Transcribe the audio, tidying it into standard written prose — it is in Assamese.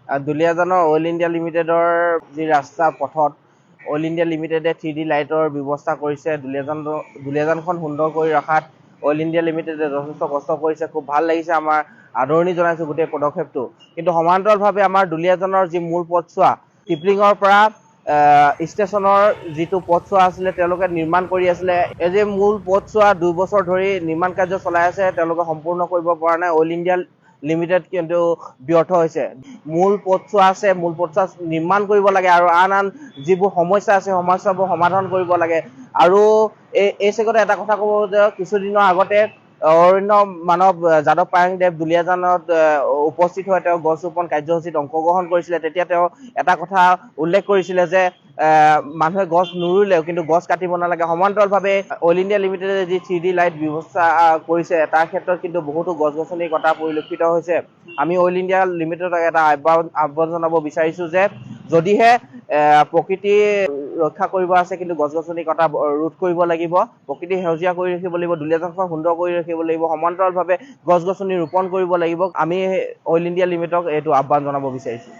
দুলীয়াজানৰ অইল ইণ্ডিয়া লিমিটেডৰ যি ৰাস্তা পথত অইল ইণ্ডিয়া লিমিটেডে 3D লাইটৰ ব্যৱস্থা কৰিছে। দুলীয়াজানখন সুন্দৰ কৰি ৰখাত অইল ইণ্ডিয়া লিমিটেডে যথেষ্ট কষ্ট কৰিছে। খুব ভাল লাগিছে, আমাৰ আদৰণি জনাইছোঁ গোটেই পদক্ষেপটো। কিন্তু সমান্তৰালভাৱে আমাৰ দুলীয়াজানৰ যি মূল পথছোৱা টিপলিঙৰ পৰা ষ্টেচনৰ যিটো পথছোৱা আছিলে তেওঁলোকে নিৰ্মাণ কৰি আছিলে। এই যে মূল পথছোৱা 2 বছৰ ধৰি নিৰ্মাণ কাৰ্য চলাই আছে, তেওঁলোকে সম্পূৰ্ণ কৰিব পৰা নাই। অইল ইণ্ডিয়া লিমিটেড কিন্তু ব্যৰ্থ হৈছে। মূল পথছোৱা আছে, মূল পথছোৱা নিৰ্মাণ কৰিব লাগে আৰু আন যিবোৰ সমস্যা আছে সমস্যাবোৰ সমাধান কৰিব লাগে। আৰু এই চেগতে এটা কথা ক'ব যে কিছুদিনৰ আগতে অৰণ্য মানৱ যাদৱ পায়ংদেৱ দুলীয়াজানত উপস্থিত হৈ তেওঁ গছ ৰোপণ কাৰ্যসূচীত অংশগ্ৰহণ কৰিছিলে। তেতিয়া তেওঁ এটা কথা উল্লেখ কৰিছিলে যে মানুহে গছ নুৰুলেও কিন্তু গছ কাটিব নালাগে। সমান্তৰালভাৱে অইল ইণ্ডিয়া লিমিটেডে যি 3D লাইট ব্যৱস্থা কৰিছে তাৰ ক্ষেত্ৰত কিন্তু বহুতো গছ গছনি কটা পৰিলক্ষিত হৈছে। আমি অইল ইণ্ডিয়া লিমিটেডক এটা আহ্বান জনাব বিচাৰিছোঁ যে যদিহে প্ৰকৃতি ৰক্ষা কৰিব আছে কিন্তু গছ গছনি কটা ৰোধ কৰিব লাগিব, প্ৰকৃতি সেউজীয়া কৰি ৰাখিব লাগিব, দুলীয়াজানখন সুন্দৰ কৰি ৰাখিব লাগিব, সমান্তৰালভাৱে গছ গছনি ৰোপণ কৰিব লাগিব। আমি অইল ইণ্ডিয়া লিমিটেডক এইটো আহ্বান জনাব বিচাৰিছোঁ।